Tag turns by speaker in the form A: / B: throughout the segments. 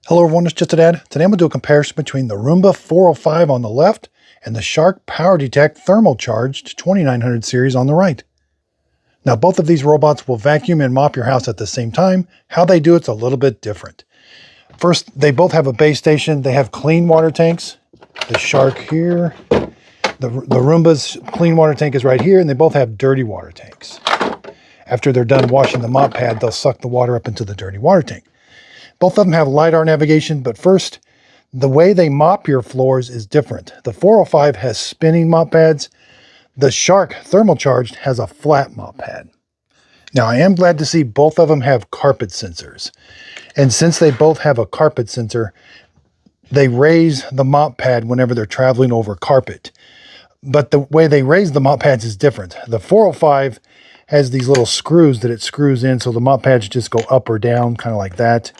A: Hello everyone, it's Just a Dad. Today I'm going to do a comparison between the Roomba 405 on the left and the Shark Power Detect Thermal Charged 2900 series on the right. Now both of these robots will vacuum and mop your house at the same time. How they do it's a little bit different. First, they both have a base station. They have clean water tanks. The Shark here, the Roomba's clean water tank is right here, and they both have dirty water tanks. After they're done washing the mop pad, they'll suck the water up into the dirty water tank. Both of them have LiDAR navigation, but first, the way they mop your floors is different. The 405 has spinning mop pads. The Shark Thermal Charged has a flat mop pad. Now, I am glad to see both of them have carpet sensors. And since they both have a carpet sensor, they raise the mop pad whenever they're traveling over carpet. But the way they raise the mop pads is different. The 405 has these little screws that it screws in, so the mop pads just go up or down, kind of like that.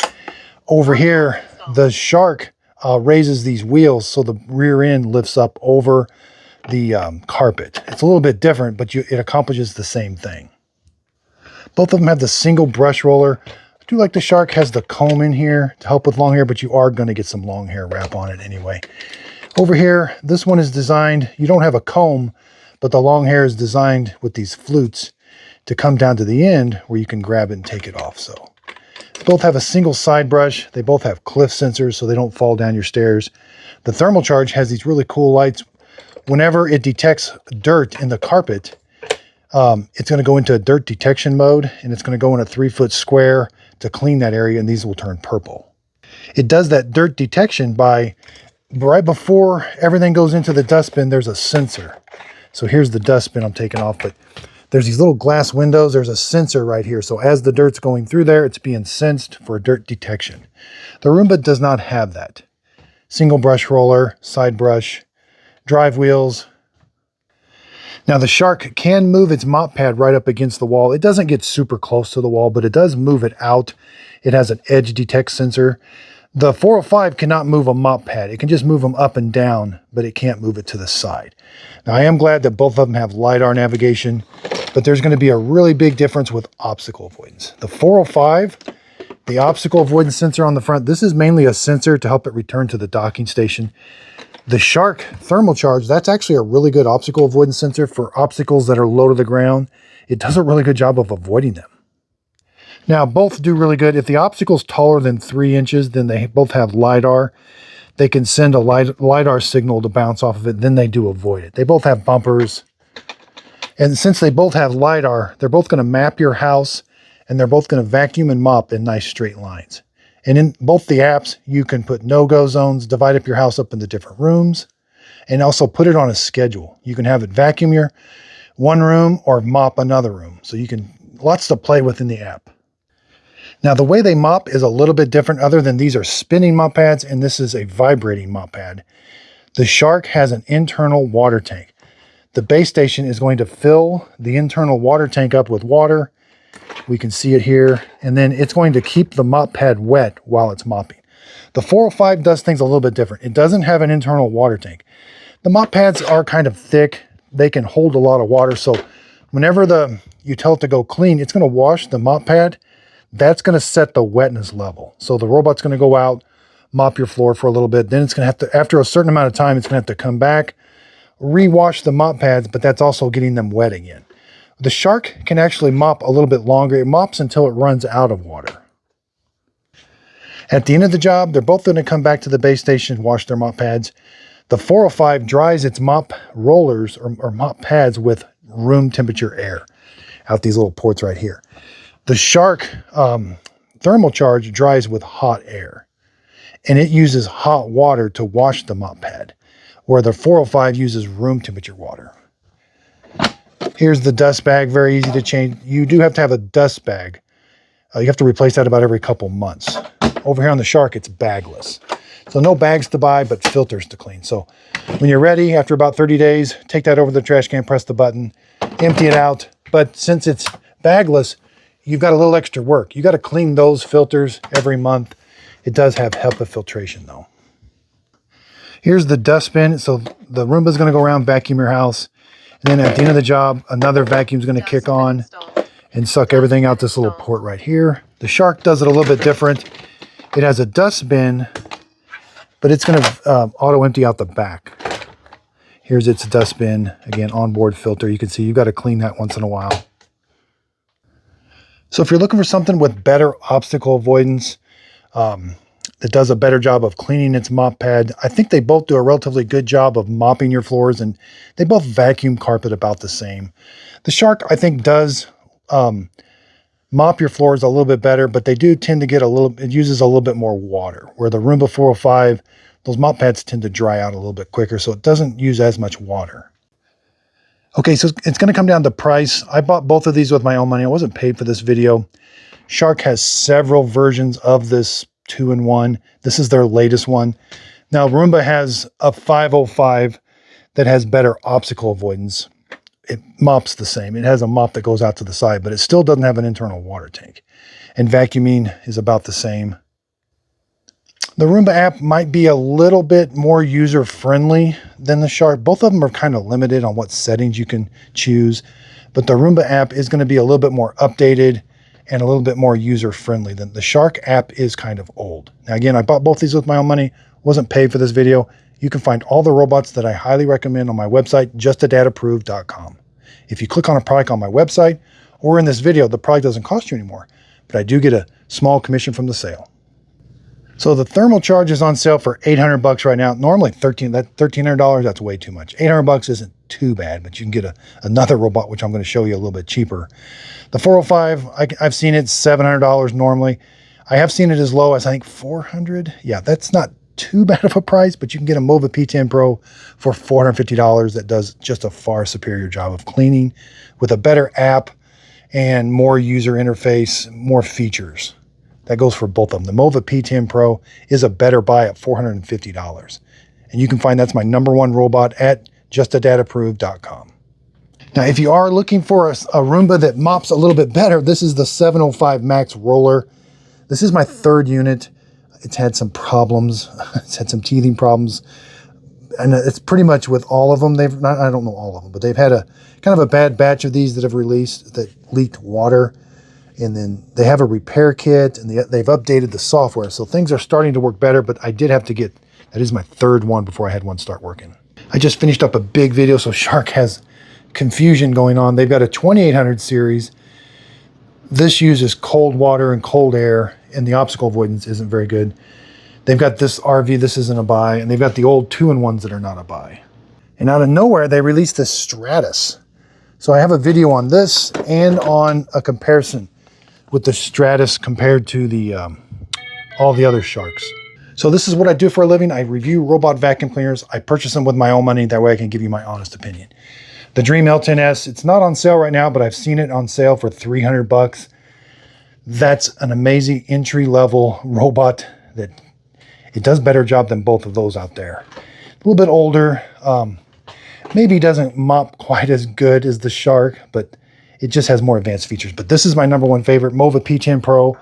A: Over here, the Shark raises these wheels so the rear end lifts up over the carpet. It's a little bit different, but it accomplishes the same thing. Both of them have the single brush roller. I do like the Shark has the comb in here to help with long hair, but you are going to get some long hair wrap on it anyway. Over here, this one is designed, you don't have a comb, but the long hair is designed with these flutes to come down to the end where you can grab it and take it off. So both have a single side brush. They both have cliff sensors so they don't fall down your stairs. The Thermal Charge has these really cool lights. Whenever it detects dirt in the carpet, it's going to go into a dirt detection mode, and it's going to go in a 3-foot square to clean that area, and these will turn purple. It does that dirt detection by, right before everything goes into the dustbin, there's a sensor. So here's the dustbin I'm taking off, but there's these little glass windows. There's a sensor right here. So as the dirt's going through there, it's being sensed for dirt detection. The Roomba does not have that. Single brush roller, side brush, drive wheels. Now the Shark can move its mop pad right up against the wall. It doesn't get super close to the wall, but it does move it out. It has an edge detect sensor. The 405 cannot move a mop pad. It can just move them up and down, but it can't move it to the side. Now I am glad that both of them have LiDAR navigation, but there's going to be a really big difference with obstacle avoidance. The 405, the obstacle avoidance sensor on the front, this is mainly a sensor to help it return to the docking station. The Shark Thermal Charge, that's actually a really good obstacle avoidance sensor for obstacles that are low to the ground. It does a really good job of avoiding them. Now, both do really good. If the obstacle's taller than 3 inches, then they both have LiDAR. They can send a LiDAR signal to bounce off of it, then they do avoid it. They both have bumpers. And since they both have LiDAR, they're both going to map your house, and they're both going to vacuum and mop in nice straight lines. And in both the apps, you can put no-go zones, divide up your house up into different rooms, and also put it on a schedule. You can have it vacuum your one room or mop another room. So you can, lots to play with in the app. Now, the way they mop is a little bit different, other than these are spinning mop pads, and this is a vibrating mop pad. The Shark has an internal water tank. The base station is going to fill the internal water tank up with water. We can see it here, and then it's going to keep the mop pad wet while it's mopping. The 405 does things a little bit different. It doesn't have an internal water tank. The mop pads are kind of thick. They can hold a lot of water, so whenever you tell it to go clean, it's going to wash the mop pad. That's going to set the wetness level. So the robot's going to go out, mop your floor for a little bit. Then it's going to have to, after a certain amount of time, it's going to have to come back, rewash the mop pads, but that's also getting them wet again. The Shark can actually mop a little bit longer. It mops until it runs out of water. At the end of the job, they're both going to come back to the base station, wash their mop pads. The 405 dries its mop rollers or mop pads with room temperature air out these little ports right here. The Shark Thermal Charge dries with hot air, and it uses hot water to wash the mop pad, where the 405 uses room temperature water. Here's the dust bag, very easy to change. You do have to have a dust bag. You have to replace that about every couple months. Over here on the Shark, it's bagless. So no bags to buy, but filters to clean. So when you're ready, after about 30 days, take that over to the trash can, press the button, empty it out. But since it's bagless, you've got a little extra work. You got to clean those filters every month. It does have HEPA filtration though. Here's the dustbin. So the Roomba's going to go around, vacuum your house. And then at the end of the job, another vacuum's going to kick on and suck everything out this little port right here. The Shark does it a little bit different. It has a dust bin, but it's going to auto empty out the back. Here's its dust bin. Again, onboard filter. You can see you've got to clean that once in a while. So if you're looking for something with better obstacle avoidance, that does a better job of cleaning its mop pad, I think they both do a relatively good job of mopping your floors, and they both vacuum carpet about the same. The Shark, I think, does mop your floors a little bit better, but they do tend to get it uses a little bit more water, where the Roomba 405, those mop pads tend to dry out a little bit quicker, so it doesn't use as much water. Okay, so it's going to come down to price. I bought both of these with my own money. I wasn't paid for this video. Shark has several versions of this 2-in-1. This is their latest one. Now, Roomba has a 505 that has better obstacle avoidance. It mops the same. It has a mop that goes out to the side, but it still doesn't have an internal water tank. And vacuuming is about the same. The Roomba app might be a little bit more user-friendly than the Shark. Both of them are kind of limited on what settings you can choose, but the Roomba app is going to be a little bit more updated and a little bit more user-friendly. Than the Shark app is kind of old. Now again, I bought both these with my own money, wasn't paid for this video. You can find all the robots that I highly recommend on my website, justadadapproved.com. If you click on a product on my website or in this video, the product doesn't cost you anymore, but I do get a small commission from the sale. So the thermal charge is on sale for $800 right now. Normally $1,300, that's way too much. $800 isn't too bad, but you can get another robot, which I'm going to show you a little bit cheaper. The 405, I've seen it $700 normally. I have seen it as low as I think $400. Yeah, that's not too bad of a price, but you can get a Mova P10 Pro for $450 that does just a far superior job of cleaning with a better app and more user interface, more features. That goes for both of them. The Mova P10 Pro is a better buy at $450. And you can find that's my #1 robot at justadadapproved.com. Now, if you are looking for a Roomba that mops a little bit better, this is the 705 Max Roller. This is my third unit. It's had some problems. It's had some teething problems. And it's pretty much with all of them. I don't know all of them, but they've had a kind of a bad batch of these that have released that leaked water. And then they have a repair kit, and they've updated the software. So things are starting to work better, but I did have to get, that is my third one before I had one start working. I just finished up a big video, so Shark has confusion going on. They've got a 2800 series. This uses cold water and cold air, and the obstacle avoidance isn't very good. They've got this RV, this isn't a buy, and they've got the old 2-in-1s that are not a buy. And out of nowhere, they released this Stratus. So I have a video on this and on a comparison with the Stratus compared to the all the other Sharks. So this is what I do for a living. I review robot vacuum cleaners. I purchase them with my own money. That way I can give you my honest opinion. The Dream L10S, it's not on sale right now, but I've seen it on sale for $300. That's an amazing entry-level robot that it does a better job than both of those out there. A little bit older. Maybe doesn't mop quite as good as the Shark, but it just has more advanced features. But this is my #1 favorite, Mova P10 Pro.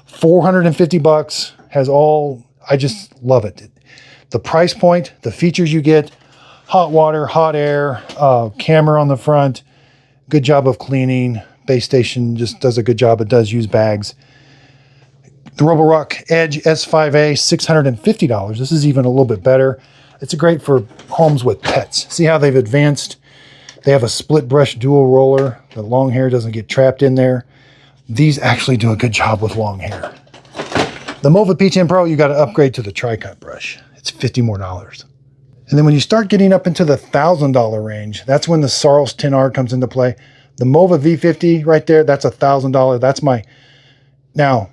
A: $450, has all, I just love it. The price point, the features you get, hot water, hot air, camera on the front, good job of cleaning. Base station just does a good job. It does use bags. The Roborock Edge S5A, $650. This is even a little bit better. It's great for homes with pets. See how they've advanced? They have a split brush dual roller. The long hair doesn't get trapped in there. These actually do a good job with long hair. The Mova P10 Pro, you got to upgrade to the tri-cut brush. It's $50 more. And then when you start getting up into the $1,000 range, that's when the Saros 10R comes into play. The Mova V50 right there, that's $1,000. That's my, now,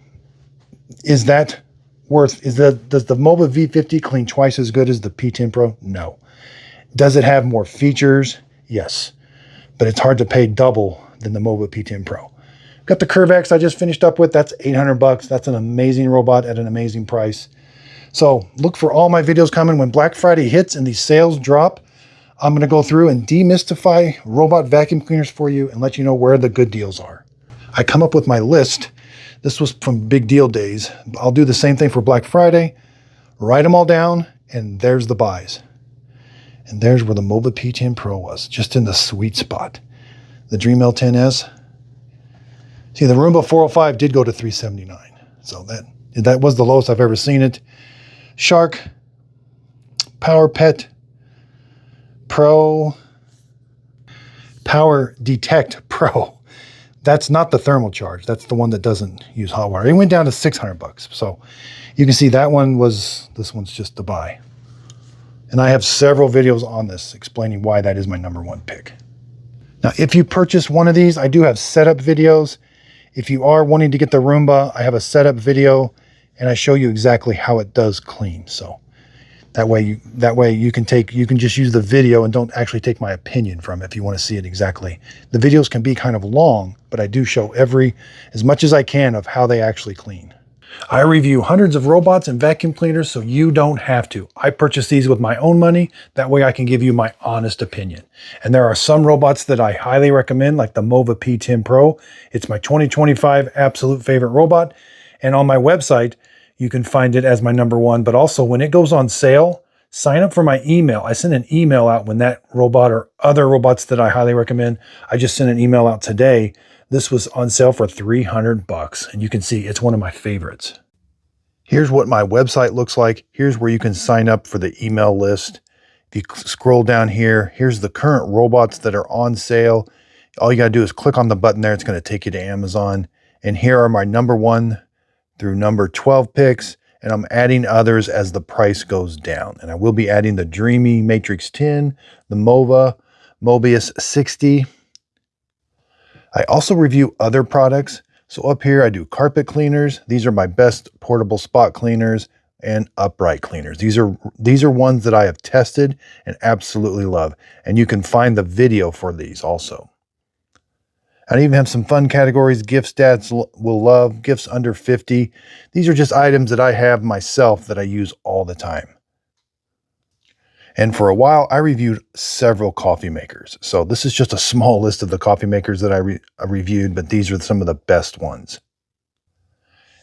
A: is that worth, does the Mova V50 clean twice as good as the P10 Pro? No. Does it have more features? Yes, but it's hard to pay double than the Mova P10 Pro. Got the Curvex I just finished up with. That's $800. That's an amazing robot at an amazing price. So look for all my videos coming. When Black Friday hits and these sales drop, I'm going to go through and demystify robot vacuum cleaners for you and let you know where the good deals are. I come up with my list. This was from Big Deal Days. I'll do the same thing for Black Friday. Write them all down, and there's the buys. And there's where the Mova P10 Pro was, just in the sweet spot. The Dream L10S. See, the Roomba 405 did go to $379. So That was the lowest I've ever seen it. Shark Power Pet Pro, Power Detect Pro. That's not the thermal charge. That's the one that doesn't use hot water. It went down to $600. So you can see that one was, this one's just to buy. And I have several videos on this explaining why that is my #1 pick. Now, if you purchase one of these, I do have setup videos. If you are wanting to get the Roomba, I have a setup video and I show you exactly how it does clean. So that way you can just use the video and don't actually take my opinion from it if you want to see it exactly. The videos can be kind of long, but I do show as much as I can of how they actually clean. I review hundreds of robots and vacuum cleaners so you don't have to. I purchase these with my own money. That way I can give you my honest opinion. And there are some robots that I highly recommend, like the Mova P10 Pro. It's my 2025 absolute favorite robot. And on my website, you can find it as my #1. But also when it goes on sale, sign up for my email. I send an email out when that robot or other robots that I highly recommend. I just sent an email out today. This was on sale for $300, and you can see it's one of my favorites. Here's what my website looks like. Here's where you can sign up for the email list. If you scroll down here, here's the current robots that are on sale. All you gotta do is click on the button there. It's gonna take you to Amazon. And here are my #1 through #12 picks, and I'm adding others as the price goes down. And I will be adding the Dreamy Matrix 10, the Mova Mobius 60. I also review other products. So up here, I do carpet cleaners. These are my best portable spot cleaners and upright cleaners. These are ones that I have tested and absolutely love. And you can find the video for these also. I even have some fun categories, gifts dads will love, gifts under 50. These are just items that I have myself that I use all the time. And for a while, I reviewed several coffee makers. So this is just a small list of the coffee makers that I reviewed, but these are some of the best ones.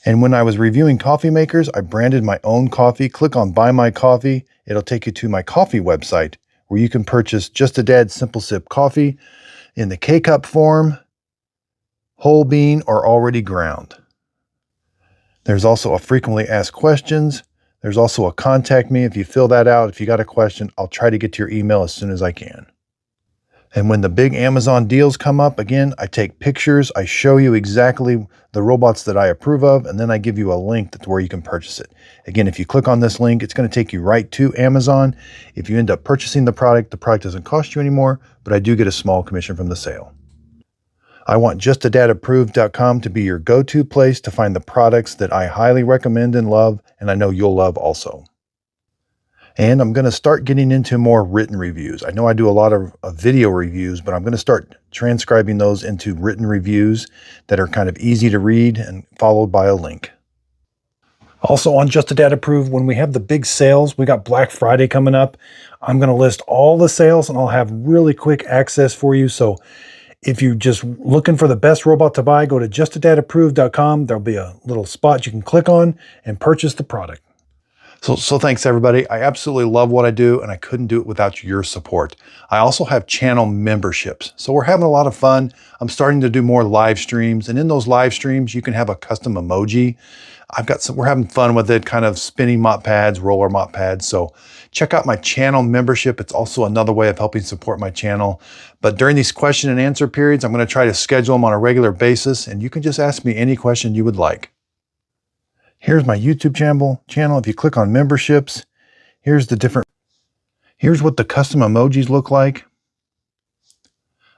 A: And when I was reviewing coffee makers, I branded my own coffee. Click on Buy My Coffee. It'll take you to my coffee website where you can purchase Just a Dad Simple Sip coffee in the K-Cup form, whole bean, or already ground. There's also a frequently asked questions. There's also a contact me. If you fill that out, if you got a question, I'll try to get to your email as soon as I can. And when the big Amazon deals come up, again, I take pictures. I show you exactly the robots that I approve of, and then I give you a link that's where you can purchase it. Again, if you click on this link, it's going to take you right to Amazon. If you end up purchasing the product doesn't cost you anymore, but I do get a small commission from the sale. I want JustADadApproved.com to be your go-to place to find the products that I highly recommend and love, and I know you'll love also. And I'm going to start getting into more written reviews. I know I do a lot of video reviews, but I'm going to start transcribing those into written reviews that are kind of easy to read and followed by a link. Also on Just a Dad Approved, when we have the big sales, we got Black Friday coming up. I'm going to list all the sales and I'll have really quick access for you. So if you're just looking for the best robot to buy, go to JustADadApproved.com. There'll be a little spot you can click on and purchase the product. So thanks everybody. I absolutely love what I do and I couldn't do it without your support. I also have channel memberships. So we're having a lot of fun. I'm starting to do more live streams, and in those live streams, you can have a custom emoji. We're having fun with it, kind of spinning mop pads, roller mop pads. So check out my channel membership. It's also another way of helping support my channel. But during these question and answer periods, I'm going to try to schedule them on a regular basis, and you can just ask me any question you would like. Here's my YouTube channel. If you click on memberships, here's what the custom emojis look like.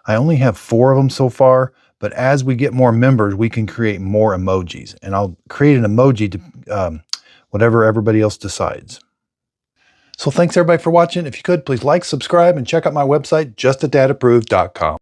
A: I only have 4 of them so far, but as we get more members, we can create more emojis, and I'll create an emoji to whatever everybody else decides. So thanks everybody for watching. If you could, please like, subscribe, and check out my website, JustADadApproved.com.